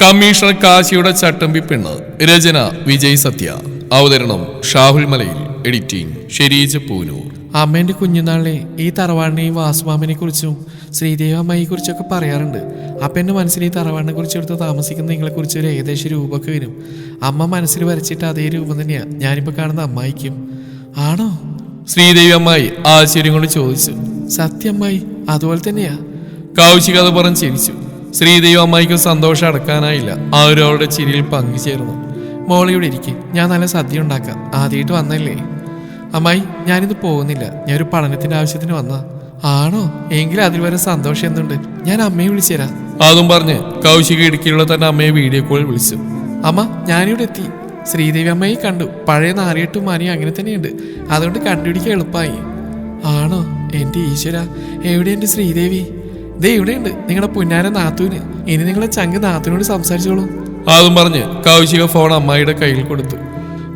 Commissioner കാശിയുടെ ചട്ടമ്പി പെണ്ണ്. രചന വിജയ് സത്യ. അവതരണം ഷാഹുൽ മലയിൽ. എഡിറ്റിംഗ് ഷെരീജ് പൂനൂർ. അമ്മേന്റെ കുഞ്ഞുനാളിലെ ഈ തറവാടിനെയും വാസുമാമനെ കുറിച്ചും ശ്രീദേവി അമ്മയെ കുറിച്ചൊക്കെ പറയാറുണ്ട്. അപ്പൊ എന്റെ മനസ്സിൽ ഈ തറവാടിനെ കുറിച്ച് എടുത്ത് താമസിക്കുന്ന നിങ്ങളെ കുറിച്ച് ഒരു ഏകദേശം രൂപമൊക്കെ വരും. അമ്മ മനസ്സിൽ വരച്ചിട്ട് അതേ രൂപം തന്നെയാ ഞാനിപ്പോ കാണുന്ന അമ്മായിക്കും. ആണോ? ശ്രീദേവി അമ്മായി ആശ്ചര്യം കൊണ്ട് ചോദിച്ചു. സത്യമ്മായി അതുപോലെ തന്നെയാ. കൗശിക അത് പറഞ്ഞ് ചിരിച്ചു. ശ്രീദേവി അമ്മായിക്ക് സന്തോഷം അടക്കാനായില്ല. അവരവരുടെ ചിരിയിൽ പങ്കുചേർന്നു. മോളിവിടെ ഇരിക്കും, ഞാൻ നല്ല സദ്യ ഉണ്ടാക്കാം. ആദ്യമായിട്ട് വന്നല്ലേ? അമ്മായി ഞാനിത് പോകുന്നില്ല, ഞാൻ ഒരു പഠനത്തിന്റെ ആവശ്യത്തിന് വന്നാ. ആണോ? എങ്കിലും അതിൽ വരെ സന്തോഷം എന്തുണ്ട്, ഞാൻ അമ്മയെ വിളിച്ചുതരാം. അതും പറഞ്ഞ് കൗശിക ഇടുക്കിയുള്ള തന്റെ അമ്മയെ വീഡിയോ കോൾ വിളിച്ചു. അമ്മ ഞാനിവിടെ എത്തി. ശ്രീദേവി അമ്മയെ കണ്ടു. പഴയ നാരിയെട്ടും മാനിയും അങ്ങനെ തന്നെയുണ്ട്, അതുകൊണ്ട് കണ്ടുപിടിക്കാൻ എളുപ്പമായി. ആണോ? എന്റെ ഈശ്വര, എവിടെ എന്റെ ശ്രീദേവി? ദേ ഇവിടെയുണ്ട് നിങ്ങളുടെ പുന്നാര നാത്തൂന്. ഇനി നിങ്ങളെ ചങ്ക് നാത്തൂനോട് സംസാരിച്ചോളൂ. അതും പറഞ്ഞ് കൗശിക ഫോൺ അമ്മായിയുടെ കയ്യിൽ കൊടുത്തു.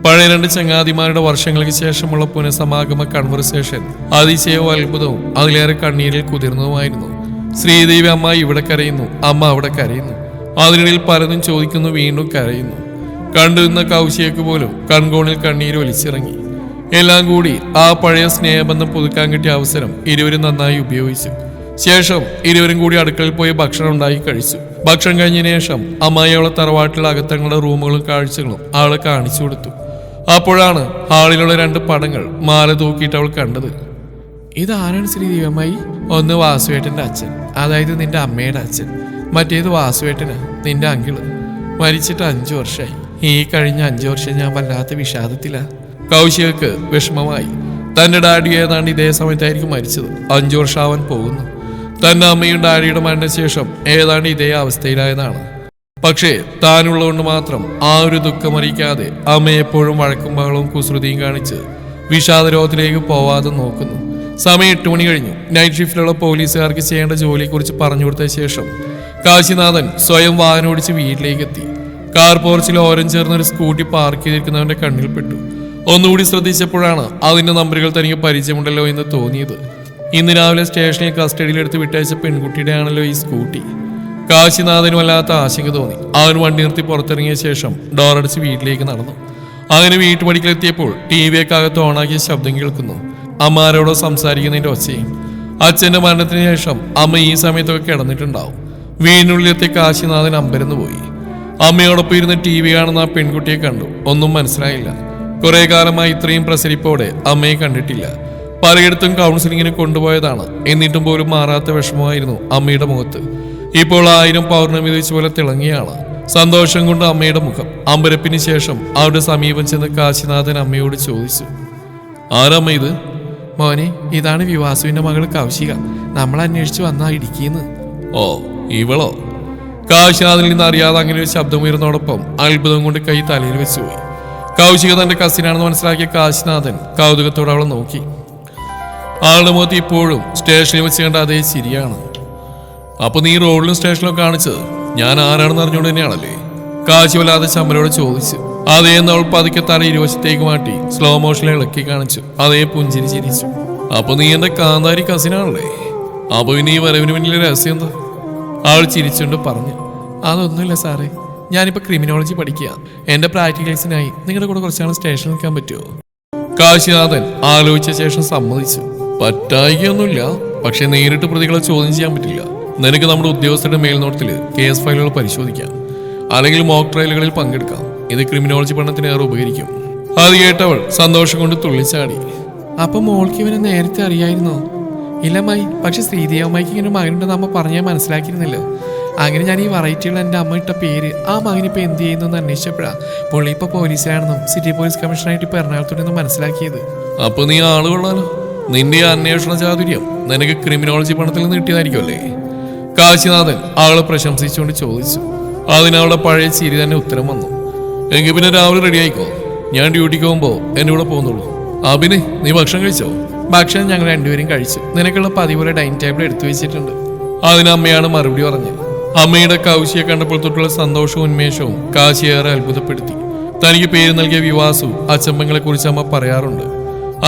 പഴയ രണ്ട് ചങ്ങാതിമാരുടെ വർഷങ്ങൾക്ക് ശേഷമുള്ള പുനഃസമാഗമ കൺവെർസേഷൻ അതിശയവും അത്ഭുതവും അതിലേറെ കണ്ണീരിൽ കുതിർന്നതുമായിരുന്നു. ശ്രീദേവി അമ്മായി ഇവിടെ കരയുന്നു, അമ്മ അവിടെ കരയുന്നു. അതിനിടയിൽ പലതും ചോദിക്കുന്നു, വീണ്ടും കരയുന്നു. കണ്ടുനിന്ന കൗശികക്ക് പോലും കൺകോണിൽ കണ്ണീര് വലിച്ചിറങ്ങി. എല്ലാം കൂടി ആ പഴയ സ്നേഹബന്ധം പുതുക്കാൻ കിട്ടിയ അവസരം ഇരുവരും നന്നായി ഉപയോഗിച്ചു. ശേഷം ഇരുവരും കൂടി അടുക്കളയിൽ പോയി ഭക്ഷണം ഉണ്ടാക്കി കഴിച്ചു. ഭക്ഷണം കഴിഞ്ഞതിന് ശേഷം അമ്മായി അവളെ തറവാട്ടിലെ അകത്തങ്ങളുടെ റൂമുകളും കാഴ്ചകളും അവളെ കാണിച്ചു കൊടുത്തു. അപ്പോഴാണ് ഹാളിലുള്ള രണ്ട് പടങ്ങൾ മാല തൂക്കിയിട്ട് അവൾ കണ്ടത്. ഇതാരാണ് ശ്രീദേവി അമ്മായി? ഒന്ന് വാസുവേട്ടന്റെ അച്ഛൻ, അതായത് നിന്റെ അമ്മയുടെ അച്ഛൻ. മറ്റേത് വാസുവേട്ടനാ, നിന്റെ അങ്കിള്. മരിച്ചിട്ട് 5 വർഷമായി. ഈ കഴിഞ്ഞ 5 വർഷം ഞാൻ വല്ലാത്ത വിഷാദത്തിലാ. കൗശികക്ക് വിഷമമായി. തന്റെ ഡാഡി ഏതാണ്ട് ഇതേ സമയത്തായിരിക്കും മരിച്ചത്. 5 വർഷമാവാൻ പോകുന്നു. തന്റെ അമ്മയും ഡാഡിയുടെ മരണശേഷം ഏതാണ്ട് ഇതേ അവസ്ഥയിലായതാണ്. പക്ഷേ താനുള്ളതുകൊണ്ട് മാത്രം ആ ഒരു ദുഃഖമറിയിക്കാതെ അമ്മ എപ്പോഴും വഴക്കും ബഹളവും കുസൃതിയും കാണിച്ച് വിഷാദരോഗത്തിലേക്ക് പോവാതെ നോക്കുന്നു. സമയം 8 മണി കഴിഞ്ഞു. നൈറ്റ് ഷിഫ്റ്റിലുള്ള പോലീസുകാർക്ക് ചെയ്യേണ്ട ജോലിയെക്കുറിച്ച് പറഞ്ഞു കൊടുത്ത ശേഷം കാശിനാഥൻ സ്വയം വാഹനം ഓടിച്ച് വീട്ടിലേക്ക് എത്തി. കാർ പോർച്ചിൽ ഓരം ചേർന്നൊരു സ്കൂട്ടി പാർക്ക് ചെയ്തിരിക്കുന്നവന്റെ കണ്ണിൽപ്പെട്ടു. ഒന്നുകൂടി ശ്രദ്ധിച്ചപ്പോഴാണ് അതിന്റെ നമ്പറുകൾ തനിക്ക് പരിചയമുണ്ടല്ലോ എന്ന് തോന്നിയത്. ഇന്ന് രാവിലെ സ്റ്റേഷനിൽ കസ്റ്റഡിയിലെടുത്ത് വിട്ടയച്ച പെൺകുട്ടിയുടെ ആണല്ലോ ഈ സ്കൂട്ടി. കാശിനാഥനും വല്ലാത്ത ആശങ്ക തോന്നി. അവൻ വണ്ടി നിർത്തി പുറത്തിറങ്ങിയ ശേഷം ഡോറടിച്ച് വീട്ടിലേക്ക് നടന്നു. അങ്ങനെ വീട്ടുപടിക്കലെത്തിയപ്പോൾ TV ഒക്കെ അകത്ത് ഓണാക്കിയ ശബ്ദം കേൾക്കുന്നു. അമ്മ ആരോടോ സംസാരിക്കുന്നതിന്റെ ഒച്ചയും. അച്ഛന്റെ മരണത്തിന് ശേഷം അമ്മ ഈ സമയത്തൊക്കെ കിടന്നിട്ടുണ്ടാവും. വീടിനുള്ളിലെത്തിയ കാശിനാഥൻ അമ്പരന്ന് പോയി. അമ്മയോടൊപ്പം ഇരുന്ന് TV കാണുന്ന ആ പെൺകുട്ടിയെ കണ്ടു. ഒന്നും മനസ്സിലായില്ല. കുറെ കാലമായി ഇത്രയും പ്രസരിപ്പോടെ അമ്മയെ കണ്ടിട്ടില്ല. പലയിടത്തും കൗൺസിലിങ്ങിന് കൊണ്ടുപോയതാണ്. എന്നിട്ടും പോലും മാറാത്ത വിഷമമായിരുന്നു അമ്മയുടെ മുഖത്ത്. ഇപ്പോൾ 1000 പൗർണമി വെച്ച് പോലെ തിളങ്ങിയാണ്. സന്തോഷം കൊണ്ട് അമ്മയുടെ മുഖം. അമ്പരപ്പിന് ശേഷം അവരുടെ സമീപം ചെന്ന് കാശിനാഥൻ അമ്മയോട് ചോദിച്ചു, ആരമ്മ ഇത്? മോനെ, ഇതാണ് വിവാസുവിന്റെ മകള് കൗശിക. നമ്മൾ അന്വേഷിച്ചു വന്നാ ഇടുക്കിന്ന്. ഓ, ഇവളോ? കാശിനാഥനിൽ നിന്ന് അറിയാതെ അങ്ങനെ ഒരു ശബ്ദമുയർന്നതോടൊപ്പം അത്ഭുതം കൊണ്ട് കൈ തലയിൽ വെച്ചുപോയി. കൗശിക തന്റെ കസിനാണെന്ന് മനസ്സിലാക്കിയ കാശിനാഥൻ കൗതുകത്തോടെ അവളെ നോക്കി. ആളുടെ മുഖത്ത് ഇപ്പോഴും സ്റ്റേഷനിൽ വെച്ച് കണ്ട അതേ ചിരിയാണ്. അപ്പൊ നീ റോഡിലും സ്റ്റേഷനിലും കാണിച്ചത് ഞാൻ ആരാണെന്ന് അറിഞ്ഞുകൊണ്ട് തന്നെയാണല്ലേ? കാശി വല്ലാതെ ചമ്മലോട് ചോദിച്ചു. അതേന്ന് അവൾ പതുക്കെ തല ഇരുവശത്തേക്ക് മാറ്റി സ്ലോ മോഷനിൽ ഇളക്കി കാണിച്ചു. അതേ പുഞ്ചിരി ചിരിച്ചു. അപ്പൊ നീ എന്റെ കാന്താരി കസിനാണല്ലേ? അപ്പൊ ഇനി ഈ വരവിന് പിന്നിലെ രഹസ്യം എന്താ? അവൾ ചിരിച്ചുകൊണ്ട് പറഞ്ഞു. അതൊന്നുമില്ല സാറേ, ഞാനിപ്പോ ക്രിമിനോളജി പഠിക്കുക. എന്റെ പ്രാക്ടിക്കൽസിനായി നിങ്ങളുടെ കൂടെ കുറച്ചാണ് സ്റ്റേഷനിൽ നിൽക്കാൻ പറ്റുമോ? കാശിനാഥൻ ആലോചിച്ച ശേഷം സമ്മതിച്ചു. പറ്റായിക്കൊന്നുമില്ല, പക്ഷെ നേരിട്ട് പ്രതികളെ ചോദ്യം ചെയ്യാൻ പറ്റില്ല. നിനക്ക് നമ്മുടെ ഉദ്യോഗസ്ഥരുടെ മേൽനോട്ടത്തില് കേസ് ഫയലുകൾ പരിശോധിക്കാം, അല്ലെങ്കിൽ മോക്ക് ട്രയലുകളിൽ പങ്കെടുക്കാം. ഇത് ക്രിമിനോളജി പഠനത്തിന് ഏറെ ഉപകരിക്കും. അത് കേട്ടവൾ സന്തോഷം കൊണ്ട് തുള്ളിച്ചാടി. അപ്പൊ മോൾക്ക് ഇവനെ നേരത്തെ അറിയായിരുന്നോ? ഇല്ല മായി, പക്ഷെ ശ്രീദേവി അമ്മയ്ക്ക് ഇങ്ങനെ മകനുണ്ടെന്ന് അമ്മ പറഞ്ഞാൽ മനസ്സിലാക്കിയിരുന്നില്ല. അങ്ങനെ ഞാൻ ഈ വെറൈറ്റികൾ എൻ്റെ അമ്മ ഇട്ട പേര് ആ മകനിപ്പോൾ എന്ത് ചെയ്യുന്നു അന്വേഷിച്ചപ്പോഴാണ് പുള്ളി ഇപ്പോൾ പോലീസിലാണെന്നും സിറ്റി പോലീസ് കമ്മീഷണറായിട്ട് ഇപ്പോൾ എറണാകുളത്തുണ്ടെന്നും മനസ്സിലാക്കിയത്. അപ്പൊ നീ ആള് കൊള്ളാലോ. നിന്റെ അന്വേഷണ ചാതുര്യം നിനക്ക് ക്രിമിനോളജി പഠനത്തിൽ നിന്ന് കിട്ടിയതായിരിക്കുമല്ലേ? കാശിനാഥൻ ആളെ പ്രശംസിച്ചുകൊണ്ട് ചോദിച്ചു. അതിനവളുടെ പഴയ ചിരി തന്നെ ഉത്തരം വന്നു. എങ്കിൽ പിന്നെ രാവിലെ റെഡി ആയിക്കോ, ഞാൻ ഡ്യൂട്ടിക്ക് പോകുമ്പോ എന്റെ കൂടെ പോകുന്നുള്ളൂ. അഭിനെ, നീ ഭക്ഷണം കഴിച്ചോ? ഭക്ഷണം ഞങ്ങൾ രണ്ടുപേരും കഴിച്ചു. നിനക്കുള്ള പതിപോലെ ഡൈനിങ് ടേബിൾ എടുത്തു വെച്ചിട്ടുണ്ട്. അതിനമ്മയാണ് മറുപടി പറഞ്ഞത്. അമ്മയുടെ കൗശിയെ കണ്ടപ്പോൾ തൊട്ടുള്ള സന്തോഷവും ഉന്മേഷവും കാശിയേറെ അത്ഭുതപ്പെടുത്തി. തനിക്ക് പേര് നൽകിയ വിവാസു അച്ചമ്പങ്ങളെ കുറിച്ച് അമ്മ പറയാറുണ്ട്.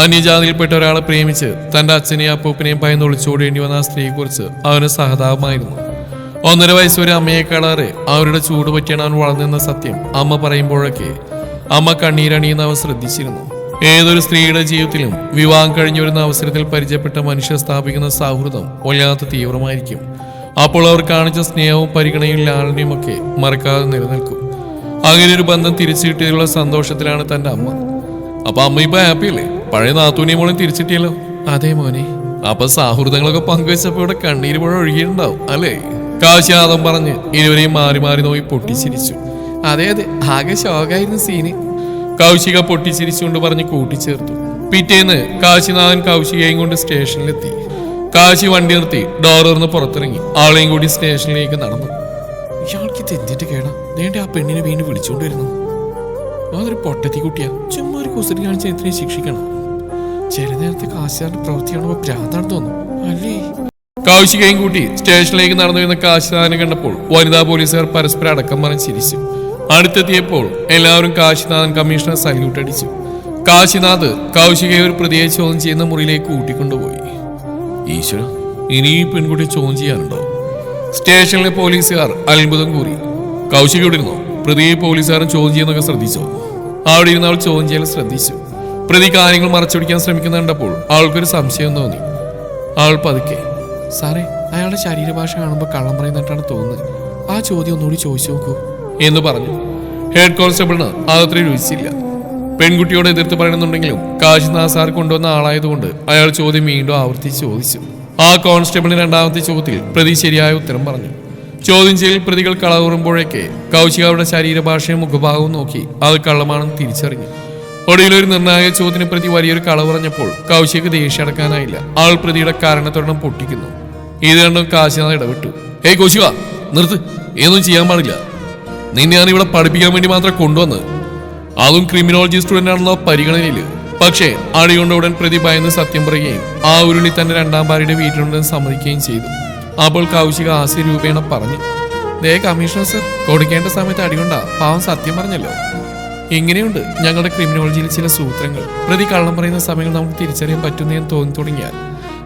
അന്യജാതിയിൽപ്പെട്ട ഒരാളെ പ്രേമിച്ച് തന്റെ അച്ഛനെയും അപ്പൂപ്പനെയും ഭയന്ന് ഒളിച്ചോടേണ്ടി വന്ന ആ സ്ത്രീയെക്കുറിച്ച് അവന് സഹതാപമായിരുന്നു. 1.5 വയസ്സ് വരെ അമ്മയെക്കാളേറെ അവരുടെ ചൂട് പറ്റിയാണ് അവൻ വളർന്നെന്ന സത്യം അമ്മ പറയുമ്പോഴൊക്കെ അമ്മ കണ്ണീരണിയുന്ന അവൻ ശ്രദ്ധിച്ചിരുന്നു. ഏതൊരു സ്ത്രീയുടെ ജീവിതത്തിലും വിവാഹം കഴിഞ്ഞു വരുന്ന അവസരത്തിൽ പരിചയപ്പെട്ട മനുഷ്യർ സ്ഥാപിക്കുന്ന സൗഹൃദം വല്ലാത്ത തീവ്രമായിരിക്കും. അപ്പോൾ അവർ കാണിച്ച സ്നേഹവും പരിഗണനയും ലാളനയും ഒക്കെ മറക്കാതെ നിലനിൽക്കും. അങ്ങനെ ഒരു ബന്ധം തിരിച്ചു കിട്ടിയതിലുള്ള സന്തോഷത്തിലാണ് തന്റെ അമ്മ. അപ്പൊ അമ്മ ഇപ്പൊ ഹാപ്പിയല്ലേ? പഴയ നാത്തൂനെയും മോളെ തിരിച്ചിട്ടിയല്ലോ. അതെ മോനെ. അപ്പൊ സൗഹൃദങ്ങളൊക്കെ പങ്കുവെച്ചപ്പോ ഇവിടെ കണ്ണീര് പുഴ ഒഴുകിയിട്ടുണ്ടാവും അല്ലേ? കാശിനാഥം പറഞ്ഞ് ഇരുവരെയും മാറി മാറി നോക്കി പൊട്ടിച്ചിരിച്ചു. അതെ അതെ, ആകെ ശോകായിരുന്നു സീന്. കൗശിക പൊട്ടിച്ചിരിച്ചുകൊണ്ട് പറഞ്ഞ് കൂട്ടിച്ചേർത്തു. പിറ്റേന്ന് കാശിനാഥൻ കൗശികയും കൊണ്ട് സ്റ്റേഷനിലെത്തി. കാശി വണ്ടി നിർത്തി ഡോർ തുറന്ന് പുറത്തിറങ്ങി ആളെയും കൂടി സ്റ്റേഷനിലേക്ക് നടന്നു. ഇയാൾക്ക് തെറ്റിട്ട് കേടാ. നേണ്ട ആ പെണ്ണിനെ വീണ്ടും വിളിച്ചോണ്ട് വരുന്നു. അതൊരു പൊട്ടത്തി കുട്ടിയാ. ചുമ്മാ ഒരു കുസൃതി കാണിച്ച എത്രയും ശിക്ഷിക്കണം. ചില നേരത്തെ കാശിനാഥന്റെ പ്രവൃത്തി കാണുമ്പോ ഭ്രാന്താണ് തോന്നും അല്ലേ? കൗശികയും കൂട്ടി സ്റ്റേഷനിലേക്ക് നടന്നു വരുന്ന കാശിനാഥനെ കണ്ടപ്പോൾ വനിതാ പോലീസുകാർ പരസ്പരം അടക്കം പറഞ്ഞ് ചിരിച്ചു. അടുത്തെത്തിയപ്പോൾ എല്ലാവരും കാശിനാഥൻ കമ്മീഷണർ സല്യൂട്ട് അടിച്ചു. കാശിനാഥ് കൗശികയെ ഒരു പ്രതിയെ ചോദ്യം ചെയ്യുന്ന മുറിയിലേക്ക് കൂട്ടിക്കൊണ്ടുപോയി. ഈശ്വര, ഇനി ഈ പെൺകുട്ടിയെ ചോദ്യം ചെയ്യാനുണ്ടോ? സ്റ്റേഷനിലെ പോലീസുകാർ അത്ഭുതം കൂറി. കൗശിക ഇവിടെ ഇരുന്നോ? പ്രതിയെ പോലീസുകാരൻ ചോദ്യം ചെയ്യുന്നൊക്കെ ശ്രദ്ധിച്ചോ? അവിടെ ഇരുന്ന് അവൾ ചോദ്യം ചെയ്യാൻ ശ്രദ്ധിച്ചു. പ്രതി കാര്യങ്ങൾ മറച്ചുപിടിക്കാൻ ശ്രമിക്കുന്ന കണ്ടപ്പോൾ അവൾക്കൊരു സംശയം തോന്നി. അവൾ പതുക്കെ, സാറേ, അയാളുടെ ശരീരഭാഷ കാണുമ്പോൾ കള്ളം പറയുന്നിട്ടാണ് തോന്നുന്നത്. ആ ചോദ്യം ഒന്നുകൂടി ചോദിച്ചു നോക്കൂ എന്ന് പറഞ്ഞു. ഹെഡ് കോൺസ്റ്റബിളിന് അതത്ര രുചിച്ചില്ല. പെൺകുട്ടിയോട് എതിർത്ത് പറയണമെന്നുണ്ടെങ്കിലും കാശിനാഥ് സാർ കൊണ്ടുവന്ന ആളായതുകൊണ്ട് അയാൾ ചോദ്യം വീണ്ടും ആവർത്തിച്ച് ചോദിച്ചു. ആ കോൺസ്റ്റബിളിന് രണ്ടാമത്തെ ചോദ്യത്തിൽ പ്രതി ശരിയായ ഉത്തരം പറഞ്ഞു. ചോദ്യം ചെയ്യൽ പ്രതികൾ കളവുറുമ്പോഴേക്ക് കൗശിക അവരുടെ ശരീരഭാഷയും മുഖഭാവവും നോക്കി അത് കള്ളമാണെന്ന് തിരിച്ചറിഞ്ഞു. ഒടുവിലൊരു നിർണായക ചോദ്യത്തിന് പ്രതി വലിയൊരു കളവ് പറഞ്ഞപ്പോൾ കൗശികക്ക് ദേഷ്യം അടക്കാനായില്ല. ആൾ പ്രതിയുടെ കാരണത്തോടണം പൊട്ടിക്കുന്നു. ഇത് കണ്ടും കാശിനാഥ് ഇടപെട്ടു. ഹേയ് കൗശിക, നിർത്ത്, ഏതൊന്നും ചെയ്യാൻ പാടില്ല. നിന്നെ ഞാൻ ഇവിടെ പഠിപ്പിക്കാൻ വേണ്ടി മാത്രം കൊണ്ടുവന്ന്, അതും ക്രിമിനോളജി സ്റ്റുഡന്റ് ആണെന്നോ പരിഗണനയില്. പക്ഷേ അടികൊണ്ട് ഉടൻ പ്രതി ഭയന്ന് സത്യം പറയുകയും ആ ഉരുളി തന്റെ രണ്ടാം ഭാര്യയുടെ വീട്ടിലുണ്ടെന്ന് സമ്മതിക്കുകയും ചെയ്തു. അപ്പോൾ കൗശിക ആസ്യ രൂപേണ പറഞ്ഞു, ദേ കമ്മീഷണർ സർ, കൊടുക്കേണ്ട സമയത്ത് അടികൊണ്ടാ പാവം സത്യം പറഞ്ഞല്ലോ. ഇങ്ങനെയുണ്ട് ഞങ്ങളുടെ ക്രിമിനോളജിയിൽ ചില സൂത്രങ്ങൾ. പ്രതി കള്ളം പറയുന്ന സമയങ്ങൾ നമുക്ക് തിരിച്ചറിയാൻ പറ്റുന്നതെന്ന് തോന്നി തുടങ്ങിയാൽ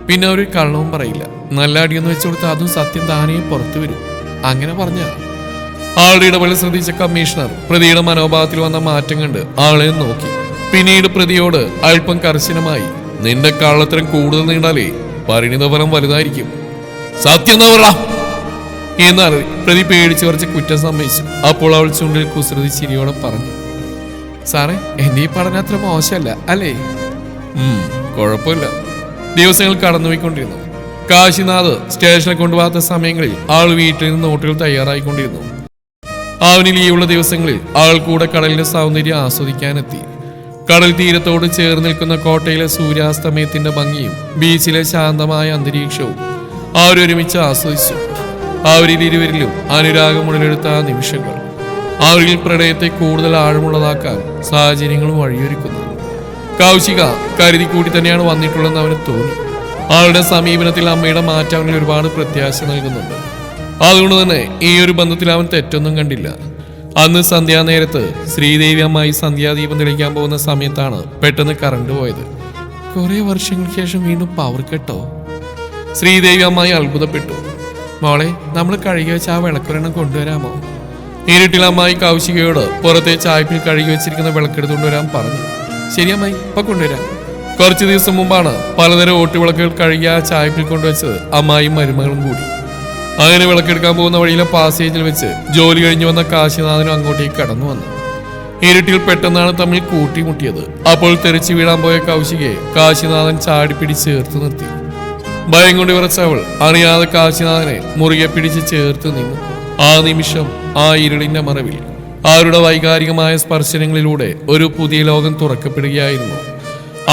പിന്നെ ഒരു കള്ളവും പറയില്ല. നല്ല അടിയൊന്ന് വെച്ചു കൊടുത്താൽ അതും സത്യം താനേ പുറത്തു വരും. അങ്ങനെ പറഞ്ഞ ആളുടെ ഇടപെടൽ ശ്രദ്ധിച്ച കമ്മീഷണർ പ്രതിയുടെ മനോഭാവത്തിൽ വന്ന മാറ്റം കണ്ട് ആളെ നോക്കി. പിന്നീട് പ്രതിയോട് അല്പം കർശനമായി, നിന്റെ കള്ളത്തരം കൂടുതൽ നീണ്ടാലേ പരിണിതഫലം വലുതായിരിക്കും. സത്യം എന്താ പറ എന്നാൽ പ്രതി പേടിച്ചു കുറച്ച് കുറ്റം സമ്മതിച്ചു. അപ്പോൾ അവൾ ചുണ്ടിൽ കുസൃതി ചിരിയോടെ പറഞ്ഞു, സാറേ, എന്റെ ഈ പഠനം അത്ര മോശമല്ല അല്ലേ? കുഴപ്പമില്ല. ദിവസങ്ങൾ കടന്നുപോയിക്കൊണ്ടിരുന്നു. കാശിനാഥ് സ്റ്റേഷനിൽ കൊണ്ടുപോകാത്ത സമയങ്ങളിൽ ആൾ വീട്ടിൽ നിന്ന് നോട്ടുകൾ തയ്യാറായിക്കൊണ്ടിരുന്നു. അവന് ലീവുള്ള ദിവസങ്ങളിൽ ആൾ കൂടെ കടലിന്റെ സൗന്ദര്യം ആസ്വദിക്കാനെത്തി. കടൽ തീരത്തോട് ചേർന്ന് നിൽക്കുന്ന കോട്ടയിലെ സൂര്യാസ്തമയത്തിന്റെ ഭംഗിയും ബീച്ചിലെ ശാന്തമായ അന്തരീക്ഷവും അവരൊരുമിച്ച് ആസ്വദിച്ചു. അവരിൽ ഇരുവരിലും അനുരാഗം ഉടലെടുത്ത ആ നിമിഷങ്ങൾ അവരിൽ പ്രണയത്തെ കൂടുതൽ ആഴമുള്ളതാക്കാൻ സാഹചര്യങ്ങളും വഴിയൊരുക്കുന്നു. കൗശിക കരുതിക്കൂട്ടി തന്നെയാണ് വന്നിട്ടുള്ളതെന്ന് അവന് തോന്നി. അവളുടെ സമീപനത്തിൽ അമ്മയുടെ മാറ്റം അവനിൽ ഒരുപാട് പ്രത്യാശ നൽകുന്നുണ്ട്. അതുകൊണ്ട് തന്നെ ഈ ഒരു ബന്ധത്തിൽ അവൻ തെറ്റൊന്നും കണ്ടില്ല. അന്ന് സന്ധ്യാനേരത്ത് ശ്രീദേവി അമ്മായി സന്ധ്യാദീപം തെളിയിക്കാൻ പോകുന്ന സമയത്താണ് പെട്ടെന്ന് കറണ്ട് പോയത്. കുറെ വർഷങ്ങൾക്ക് ശേഷം വീണ്ടും പവർ കട്ടോ? ശ്രീദേവി അമ്മായി അത്ഭുതപ്പെട്ടു. മോളെ, നമ്മൾ കഴുകി വെച്ച് ആ വിളക്കൊരെണ്ണം കൊണ്ടുവരാമോ? ഇരുട്ടിൽ അമ്മായി കൗശികയോട് പുറത്തെ ചായ്പിൽ കഴുകി വെച്ചിരിക്കുന്ന വിളക്കെടുത്തുകൊണ്ട് വരാൻ പറഞ്ഞു. ശരി അമ്മായി, ഇപ്പൊ കൊണ്ടുവരാം. കുറച്ചു ദിവസം മുമ്പാണ് പലതരം ഓട്ടുവിളക്കുകൾ കഴുകി ആ ചായ്പിൽ കൊണ്ടുവച്ചത് അമ്മായിയും മരുമകളും കൂടി. അങ്ങനെ വിളക്കെടുക്കാൻ പോകുന്ന വഴിയിലെ പാസേജിൽ വെച്ച് ജോലി കഴിഞ്ഞു വന്ന കാശിനാഥനും അങ്ങോട്ടേക്ക് കടന്നു വന്നു. ഇരുട്ടിൽ പെട്ടെന്നാണ് തമ്മിൽ കൂട്ടിമുട്ടിയത്. അപ്പോൾ തെറിച്ചു വീഴാൻ പോയ കൗശികയെ കാശിനാഥൻ ചാടിപ്പിടിച്ച് ചേർത്ത് നിർത്തി. ഭയം കൊണ്ട് വിറച്ചവൾ അറിയാതെ കാശിനാഥനെ മുറുകെ പിടിച്ച് ചേർത്ത് നിന്നു. ആ നിമിഷം ആ ഇരുളിന്റെ മറവിൽ അവരുടെ വൈകാരികമായ സ്പർശനങ്ങളിലൂടെ ഒരു പുതിയ ലോകം തുറക്കപ്പെടുകയായിരുന്നു.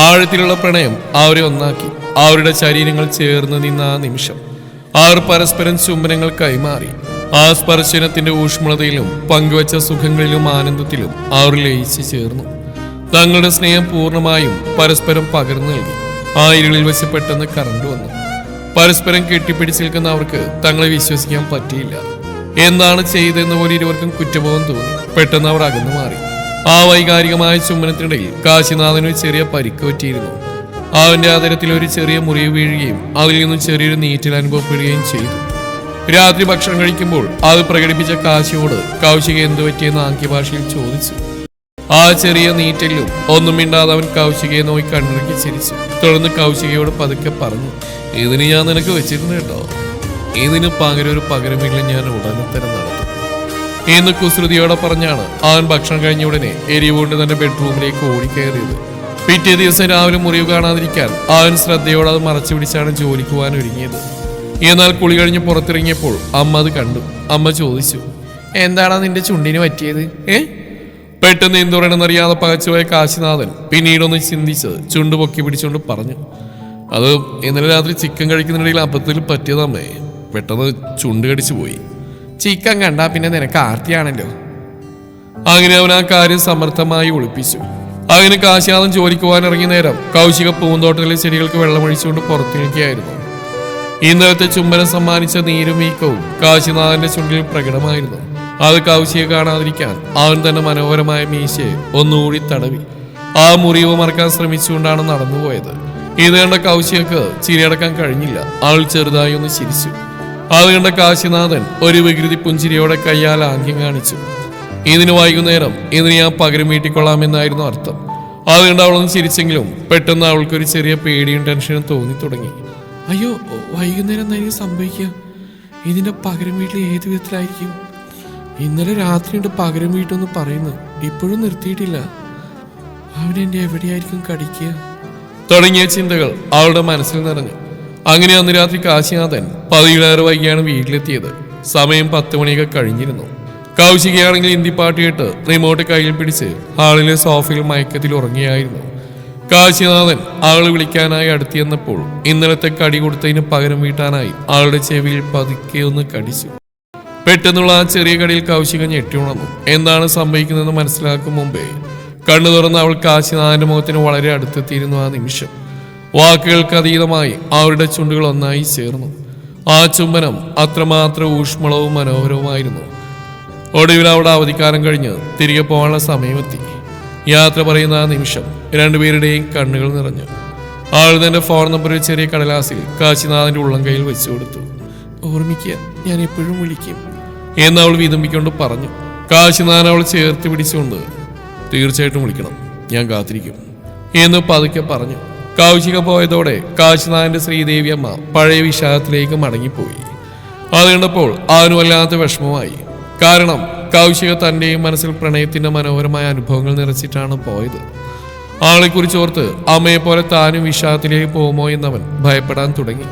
ആഴത്തിലുള്ള പ്രണയം അവരെ ഒന്നാക്കി. അവരുടെ ശരീരങ്ങൾ ചേർന്ന് നിന്ന ആ നിമിഷം അവർ പരസ്പരം ചുംബനങ്ങൾ കൈമാറി. ആ സ്പർശനത്തിന്റെ ഊഷ്മളതയിലും പങ്കുവച്ച സുഖങ്ങളിലും ആനന്ദത്തിലും അവർ ലയിച്ചു ചേർന്നു. തങ്ങളുടെ സ്നേഹം പൂർണ്ണമായും പരസ്പരം പകർന്നു നൽകി. ആ ഇരുളിൽ വെച്ച് പെട്ടെന്ന് കറണ്ട് വന്നു. പരസ്പരം കെട്ടിപ്പിടിച്ച് നിൽക്കുന്ന അവർക്ക് തങ്ങളെ വിശ്വസിക്കാൻ പറ്റിയില്ല. എന്താണ് ചെയ്തതെന്ന് പോലെ ഇരുവർക്കും കുറ്റബോധം തോന്നി. പെട്ടെന്ന് അവർ അകന്നു മാറി. ആ വൈകാരികമായ ചുംബനത്തിനിടയിൽ കാശിനാഥന് ചെറിയ പരിക്ക് പറ്റിയിരുന്നു. അവന്റെ ആദരത്തിൽ ഒരു ചെറിയ മുറിവ് വീഴുകയും അതിൽ നിന്നും ചെറിയൊരു നീറ്റൽ അനുഭവപ്പെടുകയും ചെയ്തു. രാത്രി ഭക്ഷണം കഴിക്കുമ്പോൾ അത് പ്രകടിപ്പിച്ച കാശിയോട് കൗശിക എന്തു പറ്റിയെന്ന് ആംഗ്യഭാഷയിൽ ചോദിച്ചു. ആ ചെറിയ നീറ്റലും ഒന്നും മിണ്ടാതെ അവൻ കൗശികയെ നോക്കി കണ്ണിറുക്കി ചിരിച്ചു. തുടർന്ന് കൗശികയോട് പതുക്കെ പറഞ്ഞു, ഇതിന് ഞാൻ നിനക്ക് വെച്ചിരുന്നു കേട്ടോ. ഇതിന് പകരം ഒരു പകരമില്ല, ഞാൻ ഉടനെ തന്നെ നടത്തും എന്ന് കുസൃതിയോടെ പറഞ്ഞാണ് അവൻ ഭക്ഷണം കഴിഞ്ഞ ഉടനെ എരിവുകൊണ്ട് തന്റെ ബെഡ്റൂമിലേക്ക് ഓടിക്കയറിയത്. പിറ്റേ ദിവസം രാവിലെ മുറിവ് കാണാതിരിക്കാൻ അവൻ ശ്രദ്ധയോടെ അത് മറച്ചു പിടിച്ചാണ് ജോലിക്ക് പോകാൻ ഒരുങ്ങിയത്. എന്നാൽ കുളി കഴിഞ്ഞ് പുറത്തിറങ്ങിയപ്പോൾ അമ്മ അത് കണ്ടു. അമ്മ ചോദിച്ചു, എന്താടാ നിന്റെ ചുണ്ടിന് പറ്റിയത്? പെട്ടെന്ന് എന്തു പറയണമെന്നറിയാതെ പകച്ചുപോയ കാശിനാഥൻ പിന്നീടൊന്ന് ചിന്തിച്ച് ചുണ്ട് പൊക്കി പിടിച്ചുകൊണ്ട് പറഞ്ഞു, അത് ഇന്നലെ രാത്രി ചിക്കൻ കഴിക്കുന്നതിനിടയിൽ അബദ്ധത്തിൽ പറ്റിയതമ്മേ. പെട്ടെന്ന് ചുണ്ട് കടിച്ചു പോയി. ചിക്കൻ കണ്ടാ പിന്നെ നിനക്ക് ആർത്തിയാണല്ലോ. അങ്ങനെ അവൻ ആ കാര്യം സമർത്ഥമായി ഒളിപ്പിച്ചു. അങ്ങനെ കാശിനാഥൻ ജോലിക്ക് പോകാൻ ഇറങ്ങിയ നേരം കൗശിക പൂന്തോട്ടത്തിലെ ചെടികൾക്ക് വെള്ളമൊഴിച്ചുകൊണ്ട് പുറത്തു നിൽക്കുകയായിരുന്നു. ഇന്നലത്തെ ചുംബനം സമ്മാനിച്ച നീരും വീക്കവും കാശിനാഥന്റെ ചുണ്ടിൽ പ്രകടമായിരുന്നു. അത് കൗശിക കാണാതിരിക്കാൻ അവൻ തന്നെ മനോഹരമായ മീശയെ ഒന്നുകൂടി തടവി ആ മുറിവ് മറക്കാൻ ശ്രമിച്ചുകൊണ്ടാണ് നടന്നുപോയത്. ഇത് കണ്ട കൗശികക്ക് ചിരിയടക്കാൻ കഴിഞ്ഞില്ല. അവൾ ചെറുതായി ഒന്ന് ചിരിച്ചു. അത് കണ്ട കാശിനാഥൻ ഒരു വികൃതി പുഞ്ചിരിയോടെ കയ്യാൽ ആംഗ്യം കാണിച്ചു. ഇതിന് വൈകുന്നേരം ഇതിന് ഞാൻ പകരം വീട്ടിക്കൊള്ളാമെന്നായിരുന്നു അർത്ഥം. അതുകൊണ്ട് അവളൊന്ന് ചിരിച്ചെങ്കിലും പെട്ടെന്ന് അവൾക്കൊരു ചെറിയ പേടിയും ടെൻഷനും തോന്നി തുടങ്ങി. അയ്യോ, വൈകുന്നേരം എന്തായിരിക്കും സംഭവിക്കുക? ഇതിന്റെ പകരം വീട്ടിൽ ഏത് വിധത്തിലായിരിക്കും? ഇന്നലെ രാത്രിയുണ്ട് പകരം വീട്ടെന്ന് പറയുന്നു, ഇപ്പോഴും നിർത്തിയിട്ടില്ല. അവനെന്റെ എവിടെയായിരിക്കും കടിക്കുക? തുടങ്ങിയ ചിന്തകൾ അവളുടെ മനസ്സിൽ നിറഞ്ഞു. അങ്ങനെ അന്ന് രാത്രി കാശിനാഥൻ പതിയിലേറെ വൈകിയാണ് വീട്ടിലെത്തിയത്. സമയം 10 മണിയൊക്കെ കഴിഞ്ഞിരുന്നു. കൗശികയാണെങ്കിൽ ഹിന്ദി പാട്ട് കേട്ട് റിമോട്ട് കയ്യിൽ പിടിച്ച് ഹാളിലെ സോഫയിൽ മയക്കത്തിൽ ഉറങ്ങിയായിരുന്നു. കാശിനാഥൻ അവളെ വിളിക്കാനായി അടുത്തിയെന്നപ്പോൾ ഇന്നലത്തെ കടി കൊടുത്തതിന് പകരം വീട്ടാനായി അവളുടെ ചെവിയിൽ പതുക്കെ ഒന്ന് കടിച്ചു. പെട്ടെന്നുള്ള ആ ചെറിയ കടിയിൽ കൗശിക ഞെട്ടിയുണർന്നു. എന്താണ് സംഭവിക്കുന്നതെന്ന് മനസ്സിലാക്കും മുമ്പേ കണ്ണു തുറന്ന് അവൾ കാശിനാഥന്റെ മുഖത്തിന് വളരെ അടുത്തെത്തിയിരുന്നു. ആ നിമിഷം വാക്കുകൾക്ക് അതീതമായി അവരുടെ ചുണ്ടുകൾ ഒന്നായി ചേർന്നു. ആ ചുംബനം അത്രമാത്രം ഊഷ്മളവും മനോഹരവുമായിരുന്നു. ഒടുവിൽ അവിടെ അവധിക്കാലം കഴിഞ്ഞ് തിരികെ പോകാനുള്ള സമയമെത്തി. യാത്ര പറയുന്ന ആ നിമിഷം രണ്ടുപേരുടെയും കണ്ണുകൾ നിറഞ്ഞു. അവൾ തന്റെ ഫോൺ നമ്പർ ചെറിയ കടലാസിൽ കാശിനാഥന്റെ ഉള്ളം കയ്യിൽ വെച്ചു കൊടുത്തു. ഓർമ്മിക്കുക, ഞാൻ എപ്പോഴും വിളിക്കും എന്ന് അവൾ വിതുമ്പിക്കൊണ്ട് പറഞ്ഞു. കാശിനാഥൻ അവൾ ചേർത്ത് പിടിച്ചുകൊണ്ട്, തീർച്ചയായിട്ടും വിളിക്കണം, ഞാൻ കാത്തിരിക്കും എന്ന് പതുക്കെ പറഞ്ഞു. കൗശിക പോയതോടെ കാശിനാഥന്റെ ശ്രീദേവി അമ്മ പഴയ വിഷാദത്തിലേക്ക് മടങ്ങിപ്പോയി. അത് കണ്ടപ്പോൾ അവന് വല്ലാത്ത വിഷമമായി. കാരണം കൗശിക തന്റെയും മനസ്സിൽ പ്രണയത്തിന്റെ മനോഹരമായ അനുഭവങ്ങൾ നിറച്ചിട്ടാണ് പോയത്. ആളെക്കുറിച്ച് ഓർത്ത് അമ്മയെ പോലെ താനും വിഷാദത്തിലേക്ക് പോകുമോ എന്നവൻ ഭയപ്പെടാൻ തുടങ്ങി.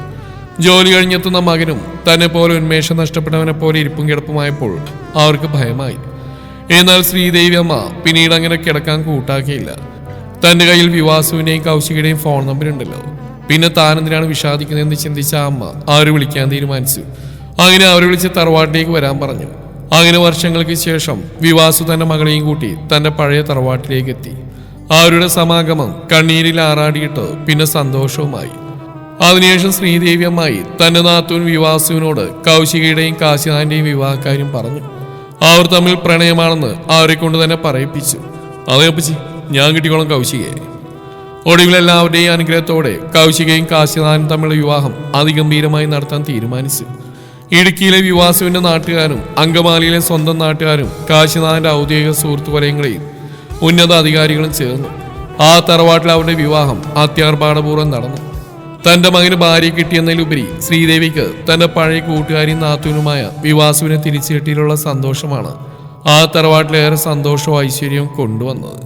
ജോലി കഴിഞ്ഞെത്തുന്ന മകനും തന്നെ പോലെ ഉന്മേഷം നഷ്ടപ്പെട്ടവനെ പോലെ ഇരിപ്പും കിടപ്പുമായപ്പോൾ അവർക്ക് ഭയമായി. എന്നാൽ ശ്രീദേവി അമ്മ പിന്നീട് അങ്ങനെ കിടക്കാൻ കൂട്ടാക്കിയില്ല. തന്റെ കയ്യിൽ വിവാസുവിന്റെയും കൗശികയുടെയും ഫോൺ നമ്പർ ഉണ്ടല്ലോ, പിന്നെ താനെന്തിനാണ് വിഷാദിക്കുന്നതെന്ന് ചിന്തിച്ച അമ്മ അവരെ വിളിക്കാൻ തീരുമാനിച്ചു. അങ്ങനെ അവരെ വിളിച്ച് തറവാട്ടിലേക്ക് വരാൻ പറഞ്ഞു. അങ്ങനെ വർഷങ്ങൾക്ക് ശേഷം വിവാസു തന്റെ മകളെയും കൂട്ടി തന്റെ പഴയ തറവാട്ടിലേക്ക് എത്തി. അവരുടെ സമാഗമം കണ്ണീരിൽ ആറാടിയിട്ട് പിന്നെ സന്തോഷവുമായി. അതിനുശേഷം ശ്രീദേവി അമ്മായി തന്റെ നാത്തൂൻ വിവാസുവിനോട് കൗശികയുടെയും കാശിനാഥന്റെയും വിവാഹക്കാര്യം പറഞ്ഞു. അവർ തമ്മിൽ പ്രണയമാണെന്ന് അവരെ കൊണ്ട് തന്നെ പറയിപ്പിച്ചു. അതേപ്പച്ചി, ഞാൻ കിട്ടിക്കോളം കൗശികയെ. ഒടുവിൽ എല്ലാവരുടെയും അനുഗ്രഹത്തോടെ കൗശികയും കാശിനാഥനും തമ്മിലുള്ള വിവാഹം അതിഗംഭീരമായി നടത്താൻ തീരുമാനിച്ചു. ഇടുക്കിയിലെ വിവാസുവിന്റെ നാട്ടുകാരും അങ്കമാലിയിലെ സ്വന്തം നാട്ടുകാരും കാശിനാഥന്റെ ഔദ്യോഗിക സുഹൃത്തു വലയങ്ങളെയും ഉന്നത അധികാരികളും ചേർന്നു. ആ തറവാട്ടിൽ അവരുടെ വിവാഹം അത്യാർഭാടപൂർവ്വം നടന്നു. തന്റെ മകന് ഭാര്യ കിട്ടിയെന്നതിലുപരി ശ്രീദേവിക്ക് തന്റെ പഴയ കൂട്ടുകാരിയും നാത്തൂനുമായ വിവാസുവിനെ തിരിച്ചു കിട്ടിയിട്ടുള്ള സന്തോഷമാണ് ആ തറവാട്ടിലേറെ സന്തോഷവും ഐശ്വര്യവും കൊണ്ടുവന്നത്.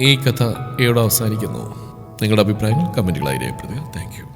ഈ കഥ ഇവിടെ അവസാനിക്കുന്നു. നിങ്ങളുടെ അഭിപ്രായങ്ങൾ കമന്റുകളായി രേഖപ്പെടുത്തുക. Thank you.